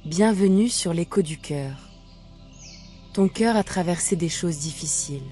Bienvenue sur l'écho du cœur. Ton cœur a traversé des choses difficiles,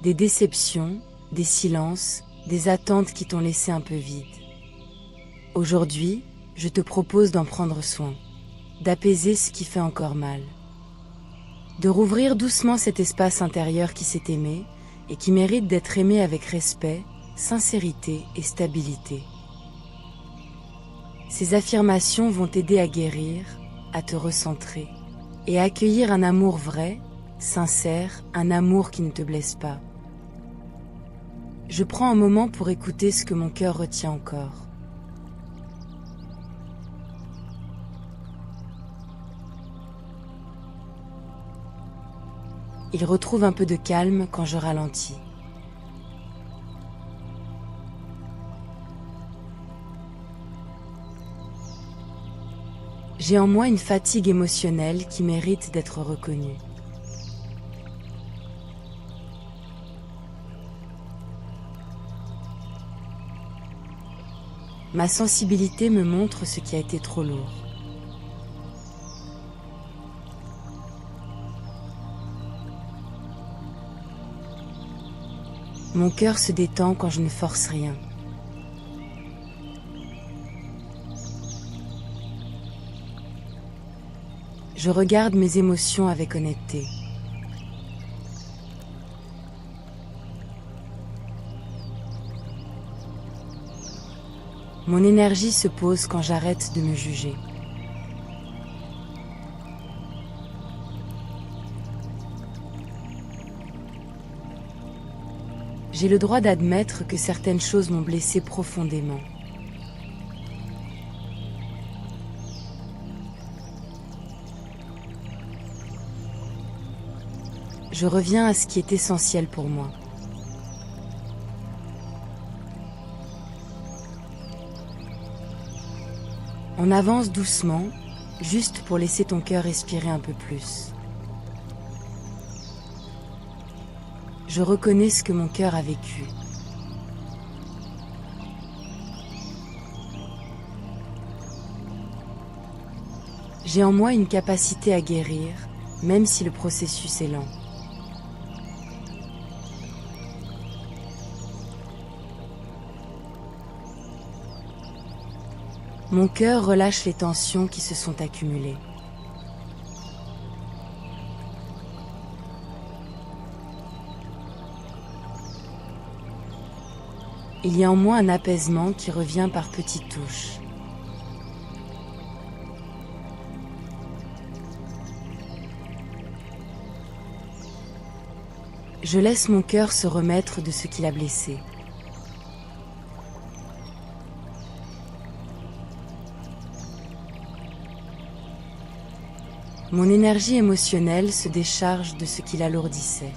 des déceptions, des silences, des attentes qui t'ont laissé un peu vide. Aujourd'hui, je te propose d'en prendre soin, d'apaiser ce qui fait encore mal, de rouvrir doucement cet espace intérieur qui s'est aimé et qui mérite d'être aimé avec respect, sincérité et stabilité. Ces affirmations vont t'aider à guérir, à te recentrer et à accueillir un amour vrai, sincère, un amour qui ne te blesse pas. Je prends un moment pour écouter ce que mon cœur retient encore. Il retrouve un peu de calme quand je ralentis. J'ai en moi une fatigue émotionnelle qui mérite d'être reconnue. Ma sensibilité me montre ce qui a été trop lourd. Mon cœur se détend quand je ne force rien. Je regarde mes émotions avec honnêteté. Mon énergie se pose quand j'arrête de me juger. J'ai le droit d'admettre que certaines choses m'ont blessé profondément. Je reviens à ce qui est essentiel pour moi. On avance doucement, juste pour laisser ton cœur respirer un peu plus. Je reconnais ce que mon cœur a vécu. J'ai en moi une capacité à guérir, même si le processus est lent. Mon cœur relâche les tensions qui se sont accumulées. Il y a en moi un apaisement qui revient par petites touches. Je laisse mon cœur se remettre de ce qui l'a blessé. Mon énergie émotionnelle se décharge de ce qui l'alourdissait.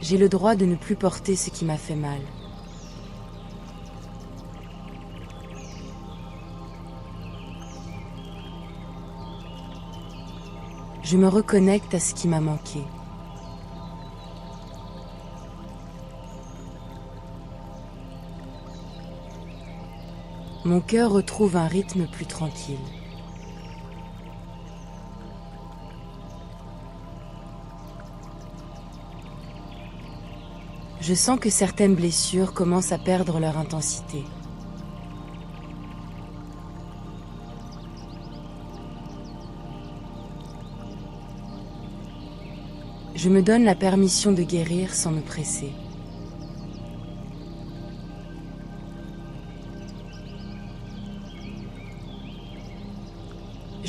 J'ai le droit de ne plus porter ce qui m'a fait mal. Je me reconnecte à ce qui m'a manqué. Mon cœur retrouve un rythme plus tranquille. Je sens que certaines blessures commencent à perdre leur intensité. Je me donne la permission de guérir sans me presser.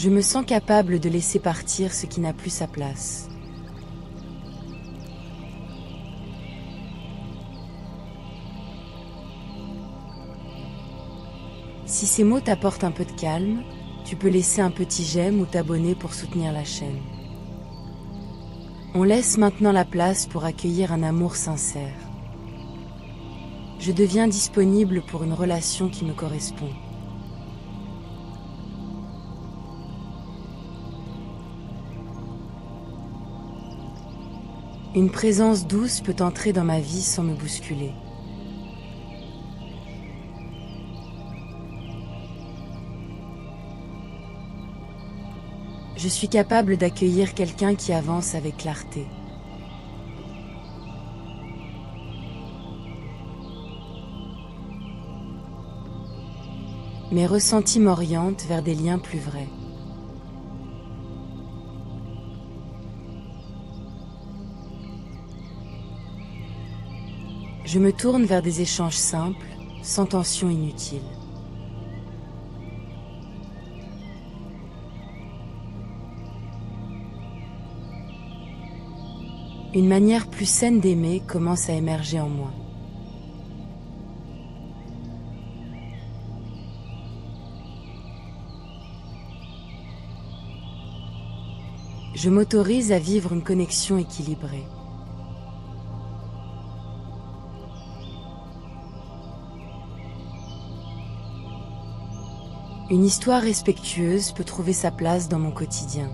Je me sens capable de laisser partir ce qui n'a plus sa place. Si ces mots t'apportent un peu de calme, tu peux laisser un petit j'aime ou t'abonner pour soutenir la chaîne. On laisse maintenant la place pour accueillir un amour sincère. Je deviens disponible pour une relation qui me correspond. Une présence douce peut entrer dans ma vie sans me bousculer. Je suis capable d'accueillir quelqu'un qui avance avec clarté. Mes ressentis m'orientent vers des liens plus vrais. Je me tourne vers des échanges simples, sans tension inutile. Une manière plus saine d'aimer commence à émerger en moi. Je m'autorise à vivre une connexion équilibrée. Une histoire respectueuse peut trouver sa place dans mon quotidien.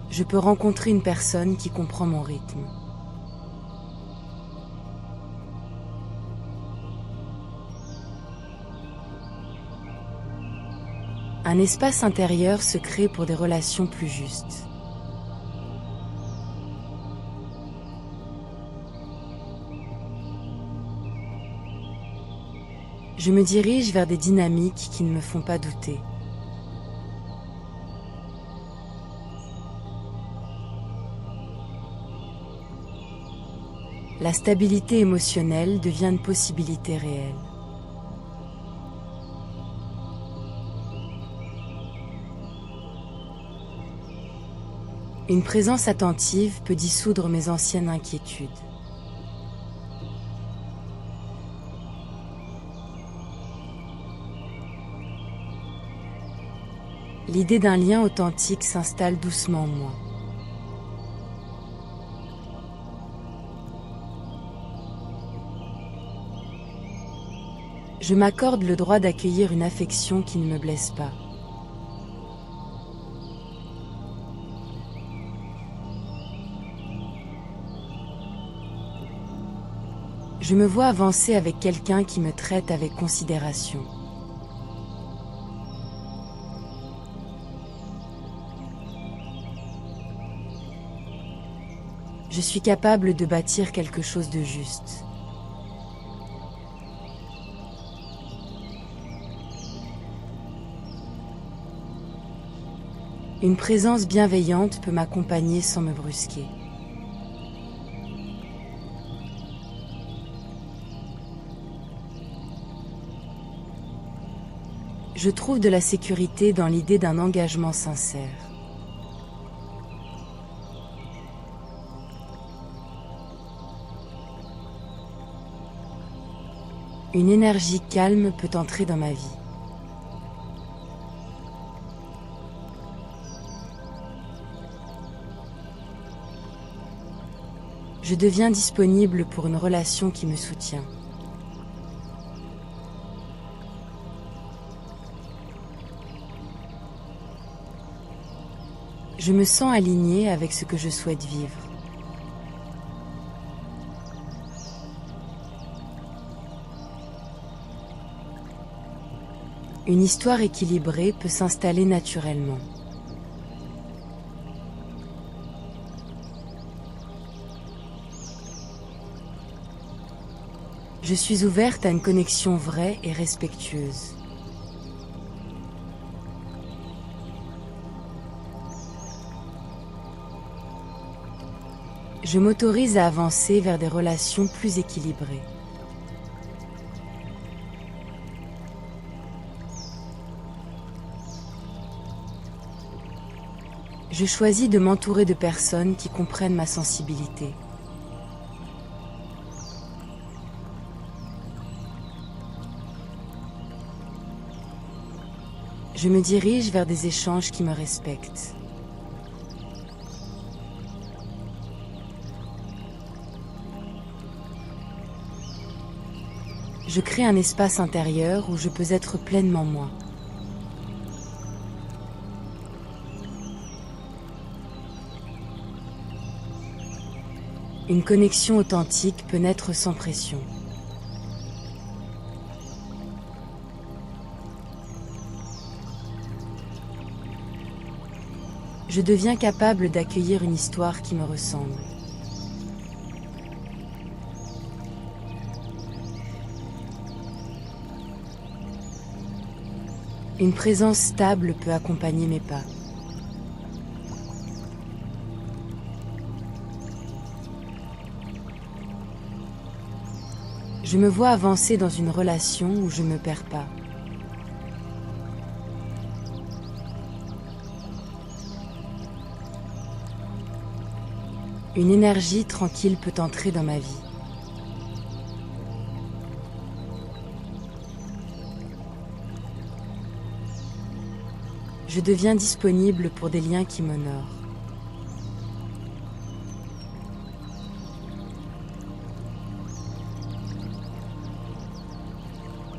Je peux rencontrer une personne qui comprend mon rythme. Un espace intérieur se crée pour des relations plus justes. Je me dirige vers des dynamiques qui ne me font pas douter. La stabilité émotionnelle devient une possibilité réelle. Une présence attentive peut dissoudre mes anciennes inquiétudes. L'idée d'un lien authentique s'installe doucement en moi. Je m'accorde le droit d'accueillir une affection qui ne me blesse pas. Je me vois avancer avec quelqu'un qui me traite avec considération. Je suis capable de bâtir quelque chose de juste. Une présence bienveillante peut m'accompagner sans me brusquer. Je trouve de la sécurité dans l'idée d'un engagement sincère. Une énergie calme peut entrer dans ma vie. Je deviens disponible pour une relation qui me soutient. Je me sens alignée avec ce que je souhaite vivre. Une histoire équilibrée peut s'installer naturellement. Je suis ouverte à une connexion vraie et respectueuse. Je m'autorise à avancer vers des relations plus équilibrées. Je choisis de m'entourer de personnes qui comprennent ma sensibilité. Je me dirige vers des échanges qui me respectent. Je crée un espace intérieur où je peux être pleinement moi. Une connexion authentique peut naître sans pression. Je deviens capable d'accueillir une histoire qui me ressemble. Une présence stable peut accompagner mes pas. Je me vois avancer dans une relation où je ne me perds pas. Une énergie tranquille peut entrer dans ma vie. Je deviens disponible pour des liens qui m'honorent.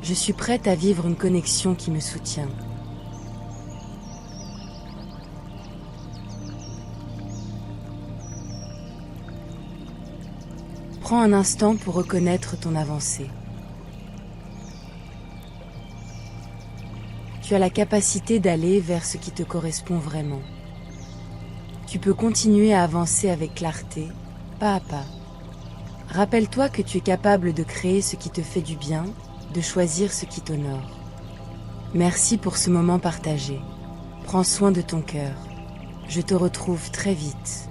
Je suis prête à vivre une connexion qui me soutient. Prends un instant pour reconnaître ton avancée. Tu as la capacité d'aller vers ce qui te correspond vraiment. Tu peux continuer à avancer avec clarté, pas à pas. Rappelle-toi que tu es capable de créer ce qui te fait du bien, de choisir ce qui t'honore. Merci pour ce moment partagé. Prends soin de ton cœur. Je te retrouve très vite.